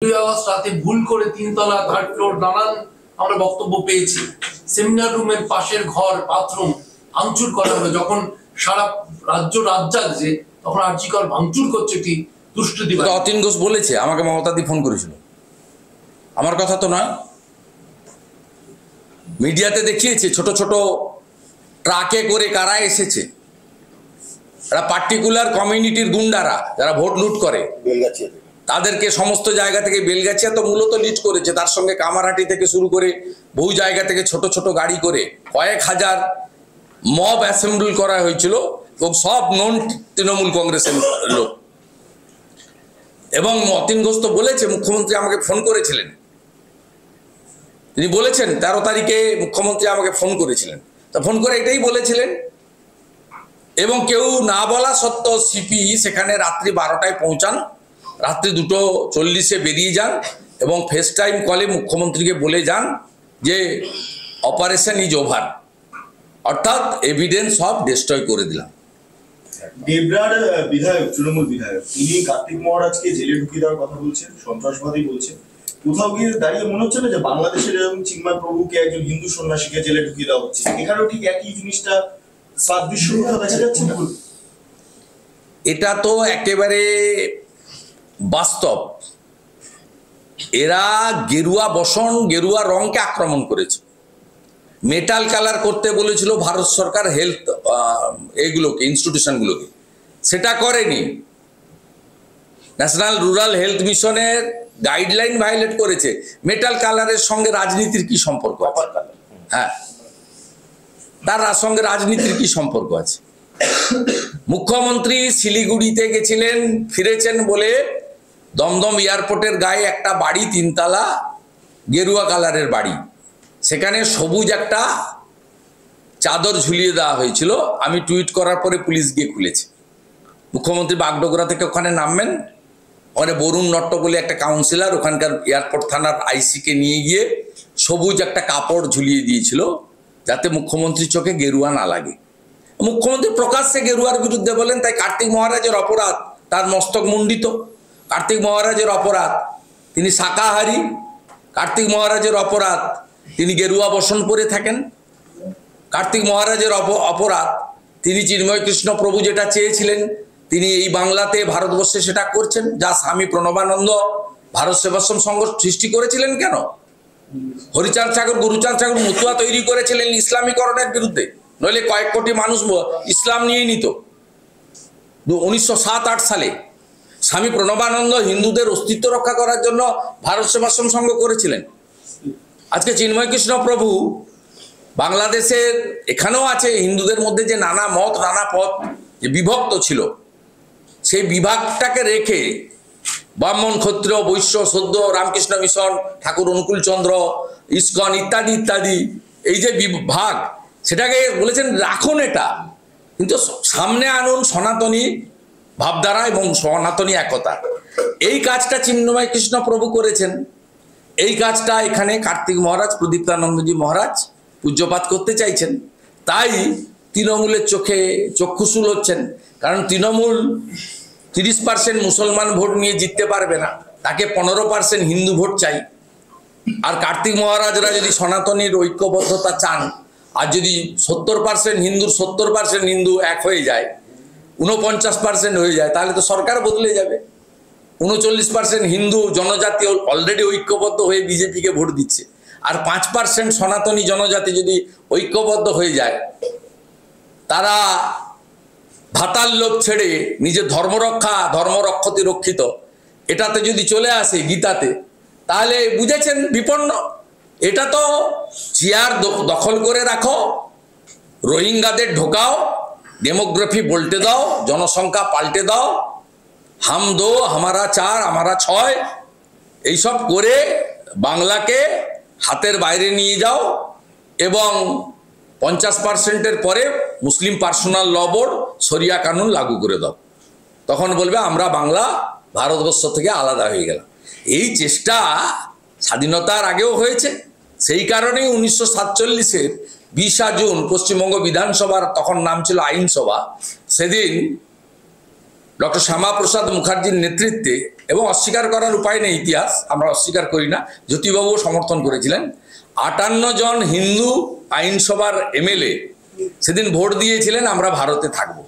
15 August রাতে ভুল করে 3 তলা 3rd ফ্লোর নানান আমরা বক্তব্য পেয়েছি। সেমিনার রুমের পাশের ঘর বাথরুম ভাঙচুর করা হলো। যখন সারা রাজ্য রাজ্জাগছে তখন আরজিকর ভাঙচুর করছে কি দুষ্কৃতী। অতীন ঘোষ বলেছে, আমাকে মমতাদি ফোন করেছিল, আমার কথা তো নয়। মিডিয়াতে দেখিয়েছে ছোট ছোট ট্রাকে করে কারা এসেছে, এরা পার্টিকুলার কমিউনিটির গুন্ডারা যারা ভোট লুট করে, তাদেরকে সমস্ত জায়গা থেকে, বেলগাছিয়া তো মূলত লিড করেছে, তার সঙ্গে কামারহাটি থেকে শুরু করে বহু জায়গা থেকে ছোট ছোট গাড়ি করে কয়েক হাজার মব অ্যাসেম্বল করা হয়েছিল এবং সব নন তৃণমূল কংগ্রেসের লোক। এবং অতীন ঘোষ তো বলেছে, মুখ্যমন্ত্রী আমাকে ফোন করেছিলেন, তিনি বলেছেন 13 তারিখে মুখ্যমন্ত্রী আমাকে ফোন করেছিলেন, তা ফোন করে এটাই বলেছিলেন। এবং কেউ না বলা সত্ত্বেও সিপি সেখানে রাত্রি 12টায় পৌঁছান, রাত্রি 2:40-এ বেরিয়ে যান এবং ফেস টাইম কলে মুখ্যমন্ত্রীকে বলে যান যে অপারেশন ইজ ওভার, অর্থাৎ এভিডেন্স সব ডিস্ট্রয় করে দিলাম। দেবরার বিধায়ক, তৃণমূল বিধায়ক, তিনি কার্তিক মহারাজকে জেলে ঢুকিয়ে দেওয়ার কথা বলছেন, সন্ত্রাসবাদী বলছেন। কোথাও গিয়ে দাঁড়িয়ে মনে হচ্ছে না যে বাংলাদেশের এরকম চিন্ময় প্রভুকে একজন হিন্দু সন্ন্যাসীকে জেলে ঢুকিয়ে দেওয়া হচ্ছে? এখানেও ঠিক একই জিনিসটা সাদৃশ্য দেখা যাচ্ছে না? এটা তো একেবারে বাস্তব। এরা গেরুয়া বসন, গেরুয়া রংকে আক্রমণ করেছে। মেটাল কালার করতে বলেছিল ভারত সরকার হেলথ এইগুলোকে, ইনস্টিটিউশনগুলোকে, সেটা করেনি। ন্যাশনাল রুরাল হেলথ মিশনের গাইডলাইন ভায়োলেট করেছে। মেটাল কালারের সঙ্গে রাজনীতির কি সম্পর্ক? হ্যাঁ, তার সঙ্গে রাজনীতির কি সম্পর্ক আছে? মুখ্যমন্ত্রী শিলিগুড়িতে গেছিলেন, ফিরেছেন বলে দমদম এয়ারপোর্টের গায়ে একটা বাড়ি, 3 তলা, গেরুয়া কালারের বাড়ি, সেখানে সবুজ একটা চাদর ঝুলিয়ে দেওয়া হয়েছিল। আমি টুইট করার পরে পুলিশ গিয়ে খুলেছে। মুখ্যমন্ত্রী বাগডোগরা থেকে ওখানে নামবেন, ওখানে বরুণ নট্ট বলে একটা কাউন্সিলর ওখানকার এয়ারপোর্ট থানার আইসিকে নিয়ে গিয়ে সবুজ একটা কাপড় ঝুলিয়ে দিয়েছিল যাতে মুখ্যমন্ত্রীর চোখে গেরুয়া না লাগে। মুখ্যমন্ত্রী প্রকাশ্যে গেরুয়ার বিরুদ্ধে বলেন, তাই কার্তিক মহারাজের অপরাধ, তার মস্তক মুন্ডিত। কার্তিক মহারাজের অপরাধ, তিনি শাকাহারী। কার্তিক মহারাজের অপরাধ, তিনি গেরুয়া বসন পরে থাকেন। কার্তিক মহারাজের অপরাধ, তিনি চিন্ময় কৃষ্ণ প্রভু যেটা চেয়েছিলেন তিনি এই বাংলাতে, ভারতবর্ষে সেটা করছেন। যা স্বামী প্রণবানন্দ ভারত সেবাশ্রম সংঘ সৃষ্টি করেছিলেন কেন? হরিচাঁদ ঠাকুর, গুরুচাঁদ ঠাকুর মতুয়া তৈরি করেছিলেন ইসলামীকরণের বিরুদ্ধে, নইলে কয়েক কোটি মানুষ ইসলাম নিয়ে নিত। 1907-8 সালে স্বামী প্রণবানন্দ হিন্দুদের অস্তিত্ব রক্ষা করার জন্য ভারত সেবাশ্রম সংঘ করেছিলেন। আজকে চিন্ময় কৃষ্ণ প্রভু বাংলাদেশের এখানেও আছে, হিন্দুদের মধ্যে যে নানা মত, নানা পথ যে বিভক্ত ছিল, সেই বিভাগটাকে রেখে ব্রাহ্মণ, ক্ষত্রিয়, বৈশ্য, সদ্য, রামকৃষ্ণ মিশন, ঠাকুর অনুকূল চন্দ্র, ইস্কন ইত্যাদি ইত্যাদি, এই যে বিভাগ, সেটাকে বলেছেন রাখুন এটা, কিন্তু সামনে আনুন সনাতনী ভাবধারা এবং সনাতনী একতা। এই কাজটা চিন্ময় কৃষ্ণ প্রভু করেছেন। এই কাজটা এখানে কার্তিক মহারাজ, প্রদীপ্তানন্দজি মহারাজ পূজ্যপাত করতে চাইছেন। তাই তৃণমূলের চোখে চক্ষুশূল হচ্ছেন। কারণ তৃণমূল 30% মুসলমান ভোট নিয়ে জিততে পারবে না, তাকে 15% হিন্দু ভোট চাই। আর কার্তিক মহারাজরা যদি সনাতনীর ঐক্যবদ্ধতা চান, আর যদি 70% হিন্দুর 70% হিন্দু এক হয়ে যায়, 49% হয়ে যায়, তাহলে তো সরকার বদলে যাবে। 39% হিন্দু জনজাতি অলরেডি ঐক্যবদ্ধ হয়ে বিজেপিকে ভোট দিচ্ছে, আর 5% সনাতনী জনজাতি যদি ঐক্যবদ্ধ হয়ে যায়, তারা ভাতার লোভ ছেড়ে নিজের ধর্মরক্ষা, ধর্মরক্ষতি রক্ষিত, এটাতে যদি চলে আসে গীতাতে, তাহলে বুঝেছেন বিপন্ন। এটা তো চেয়ার দখল করে রাখো, রোহিঙ্গাদের ঢোকাও, ডেমোগ্রাফি বলতে দাও, জনসংখ্যা পাল্টে দাও, হাম দো হামারা 4 হামারা 6, এইসব করে বাংলাকে হাতের বাইরে নিয়ে যাও এবং 50%-এর পরে মুসলিম পার্সোনাল ল বোর্ড, শরিয়া কানুন লাগু করে দাও। তখন বলবে আমরা বাংলা ভারতবর্ষ থেকে আলাদা হয়ে গেলাম। এই চেষ্টা স্বাধীনতার আগেও হয়েছে। সেই কারণেই 1947-এর 20 জুন পশ্চিমবঙ্গ বিধানসভার, তখন নাম ছিল আইনসভা, সেদিন ডক্টর শ্যামাপ্রসাদ মুখার্জির নেতৃত্বে, এবং অস্বীকার করার উপায় নেই, ইতিহাস আমরা অস্বীকার করি না, জ্যোতিবাবুও সমর্থন করেছিলেন, 58 জন হিন্দু আইনসভার এমএলএ সেদিন ভোট দিয়েছিলেন আমরা ভারতে থাকব,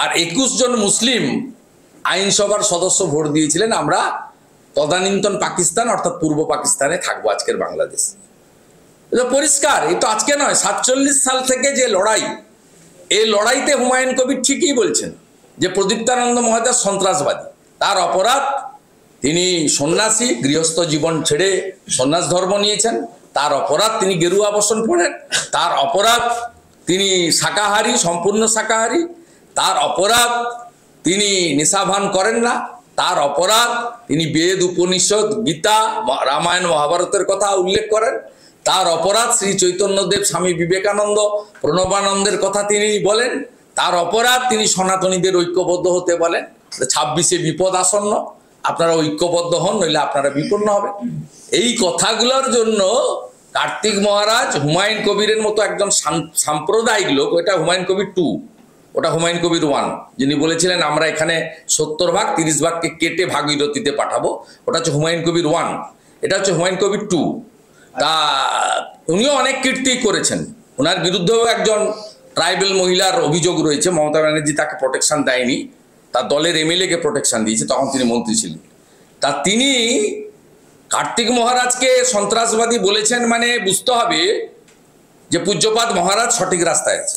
আর 21 জন মুসলিম আইনসভার সদস্য ভোট দিয়েছিলেন আমরা তদানীন্তন পাকিস্তান অর্থাৎ পূর্ব পাকিস্তানে থাকবো, আজকের বাংলাদেশ। পরিষ্কার, এই তো আজকে নয়, 47 সাল থেকে যে লড়াই, এই লড়াইতে হুমায়ুন কবির ঠিকই বলছেন যে প্রদীপ্তানন্দ মহারাজ সন্ত্রাসবাদী। তার অপরাধ, তিনি সন্ন্যাসী, গৃহস্থ জীবন ছেড়ে সন্ন্যাস ধর্ম নিয়েছেন। তার অপরাধ তিনি গেরুয়া বসন পড়েন। তার অপরাধ তিনি শাকাহারী, সম্পূর্ণ শাকাহারী। তার অপরাধ তিনি নেশাভান করেন না। তার অপরাধ তিনি বেদ, উপনিষদ, গীতা, রামায়ণ, মহাভারতের কথা উল্লেখ করেন। তার অপরাধ শ্রী চৈতন্যদেব, স্বামী বিবেকানন্দ, প্রণবানন্দের কথা তিনি বলেন। তার অপরাধ তিনি সনাতনীদের ঐক্যবদ্ধ হতে বলেন। 26-এ বিপদ আসন্ন, আপনারা ঐক্যবদ্ধ হন, নইলে আপনারা বিপন্ন হবেন। এই কথাগুলোর জন্য কার্তিক মহারাজ হুমায়ুন কবিরের মতো একজন সাম্প্রদায়িক লোক, ওটা হুমায়ুন কবির 2, ওটা হুমায়ুন কবির 1, যিনি বলেছিলেন আমরা এখানে 70 ভাগ 30 ভাগকে কেটে ভাগীরথীতে পাঠাবো, ওটা হচ্ছে হুমায়ুন কবির 1, এটা হচ্ছে হুমায়ুন কবির 2। তা উনিও অনেক কীর্তি করেছেন, ওনার বিরুদ্ধেও একজন ট্রাইবেল মহিলার অভিযোগ রয়েছে, মমতা ব্যানার্জি তাকে প্রোটেকশন দেয়নি, তার দলের এমএলএ কে প্রোটেকশন দিয়েছে, তখন তিনি মন্ত্রী ছিলেন। তা তিনি কার্তিক মহারাজকে সন্ত্রাসবাদী বলেছেন, মানে বুঝতে হবে যে পূজ্যপাদ মহারাজ সঠিক রাস্তায় আছে।